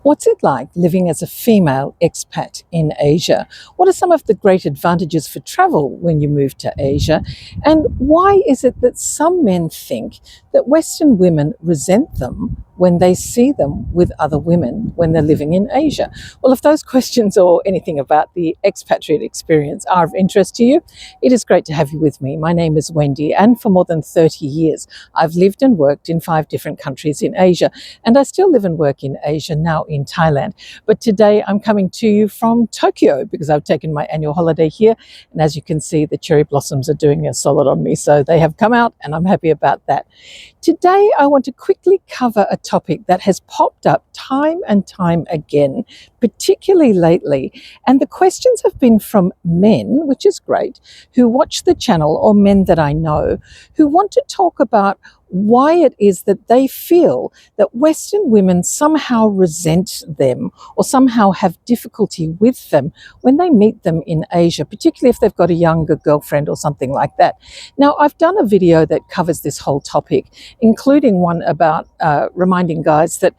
What's it like living as a female expat in Asia? What are some of the great advantages for travel when you move to Asia? And why is it that some men think that Western women resent them when they see them with other women when they're living in Asia? Well, if those questions or anything about the expatriate experience are of interest to you, it is great to have you with me. My name is Wendy, and for more than 30 years, I've lived and worked in 5 different countries in Asia, and I still live and work in Asia now in Thailand. But today I'm coming to you from Tokyo because I've taken my annual holiday here. And as you can see, the cherry blossoms are doing a solid on me. So they have come out and I'm happy about that. Today I want to quickly cover a topic that has popped up time and time again, particularly lately. And the questions have been from men, which is great, who watch the channel, or men that I know, who want to talk about why it is that they feel that Western women somehow resent them or somehow have difficulty with them when they meet them in Asia, particularly if they've got a younger girlfriend or something like that. Now, I've done a video that covers this whole topic, including one about reminding guys that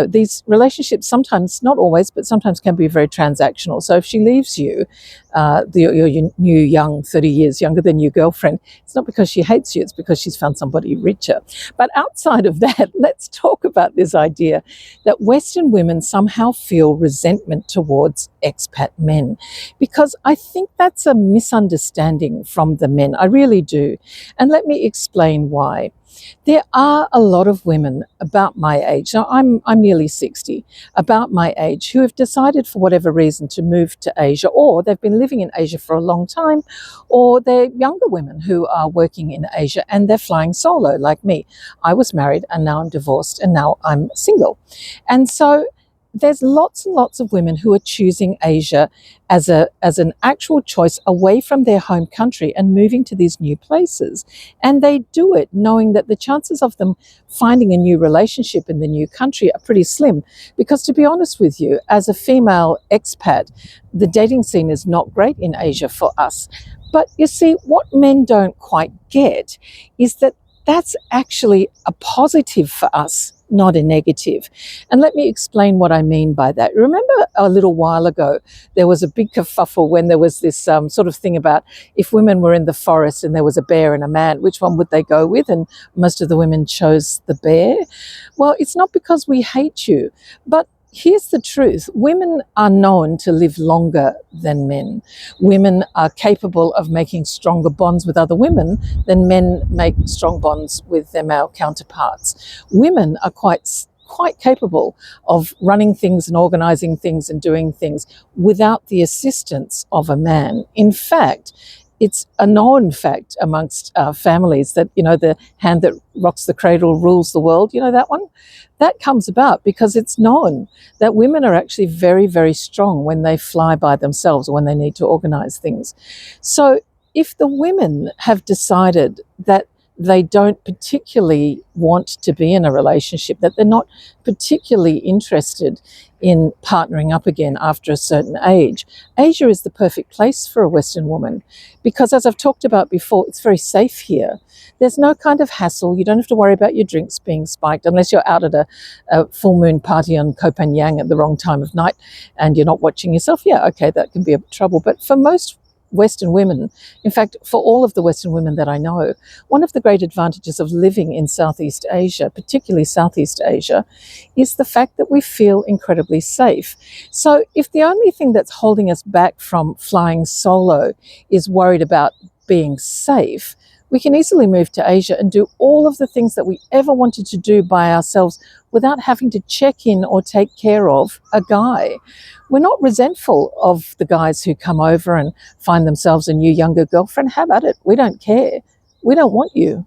these relationships sometimes, not always, but sometimes can be very transactional. So if she leaves you, your new young, 30 years younger than you girlfriend, it's not because she hates you, it's because she's found somebody richer. But outside of that, let's talk about this idea that Western women somehow feel resentment towards expat men, because I think that's a misunderstanding from the men. I really do. And let me explain why. There are a lot of women about my age, now I'm nearly 60, about my age, who have decided for whatever reason to move to Asia, or they've been living in Asia for a long time, or they're younger women who are working in Asia and they're flying solo like me. I was married and now I'm divorced and now I'm single. And so there's lots and lots of women who are choosing Asia as an actual choice away from their home country and moving to these new places. And they do it knowing that the chances of them finding a new relationship in the new country are pretty slim. Because to be honest with you, as a female expat, the dating scene is not great in Asia for us. But you see, what men don't quite get is that that's actually a positive for us, not a negative. And let me explain what I mean by that. Remember a little while ago, there was a big kerfuffle when there was this sort of thing about if women were in the forest and there was a bear and a man, which one would they go with? And most of the women chose the bear. Well, it's not because we hate you, but here's the truth. Women are known to live longer than men. Women are capable of making stronger bonds with other women than men make strong bonds with their male counterparts. Women are quite capable of running things and organizing things and doing things without the assistance of a man. In fact, it's a known fact amongst families that, the hand that rocks the cradle rules the world. You know that one? That comes about because it's known that women are actually very, very strong when they fly by themselves or when they need to organize things. So if the women have decided that they don't particularly want to be in a relationship, that they're not particularly interested in partnering up again after a certain age, Asia is the perfect place for a Western woman because, as I've talked about before, it's very safe here. There's no kind of hassle. You don't have to worry about your drinks being spiked unless you're out at a full moon party on Koh Phangan at the wrong time of night and you're not watching yourself. Yeah, okay, that can be a trouble. But for most Western women, in fact, for all of the Western women that I know, one of the great advantages of living in Southeast Asia, particularly Southeast Asia, is the fact that we feel incredibly safe. So if the only thing that's holding us back from flying solo is worried about being safe, we can easily move to Asia and do all of the things that we ever wanted to do by ourselves without having to check in or take care of a guy. We're not resentful of the guys who come over and find themselves a new younger girlfriend. Have at it. We don't care. We don't want you.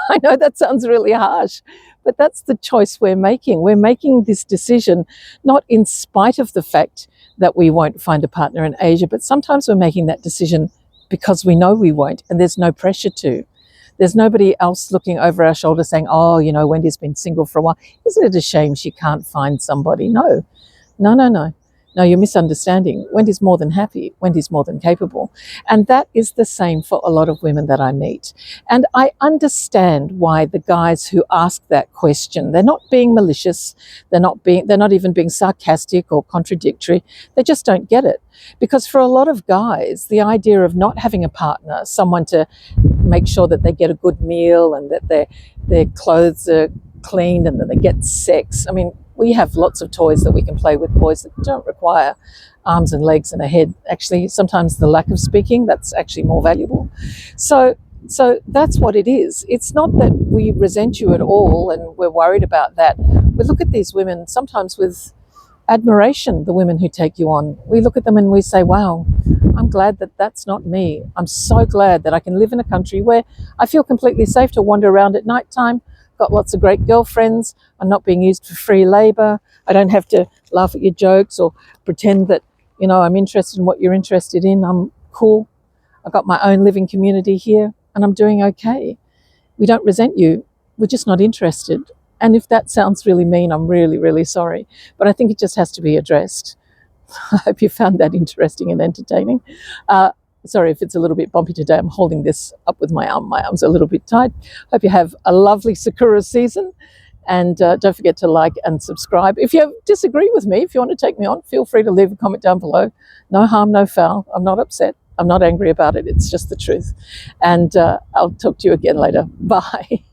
I know that sounds really harsh, but that's the choice we're making. We're making this decision not in spite of the fact that we won't find a partner in Asia, but sometimes we're making that decision because we know we won't, and there's no pressure to. There's nobody else looking over our shoulder saying, oh, Wendy's been single for a while. Isn't it a shame she can't find somebody? No. No, you're misunderstanding. Wendy's more than happy. Wendy's more than capable. And that is the same for a lot of women that I meet. And I understand why the guys who ask that question, they're not being malicious, they're not even being sarcastic or contradictory. They just don't get it. Because for a lot of guys, the idea of not having a partner, someone to make sure that they get a good meal and that their clothes are cleaned and that they get sex. I mean, we have lots of toys that we can play with boys that don't require arms and legs and a head. Actually, sometimes the lack of speaking, that's actually more valuable. So that's what it is. It's not that we resent you at all and we're worried about that. We look at these women sometimes with admiration, the women who take you on. We look at them and we say, wow, I'm glad that that's not me. I'm so glad that I can live in a country where I feel completely safe to wander around at night time. Got lots of great girlfriends. I'm not being used for free labor. I don't have to laugh at your jokes or pretend that, I'm interested in what you're interested in. I'm cool. I've got my own living community here and I'm doing okay. We don't resent you. We're just not interested. And if that sounds really mean, I'm really, really sorry. But I think it just has to be addressed. I hope you found that interesting and entertaining. Sorry if it's a little bit bumpy today. I'm holding this up with my arm. My arm's a little bit tight. Hope you have a lovely Sakura season. And don't forget to like and subscribe. If you disagree with me, if you want to take me on, feel free to leave a comment down below. No harm, no foul. I'm not upset. I'm not angry about it. It's just the truth. And I'll talk to you again later. Bye.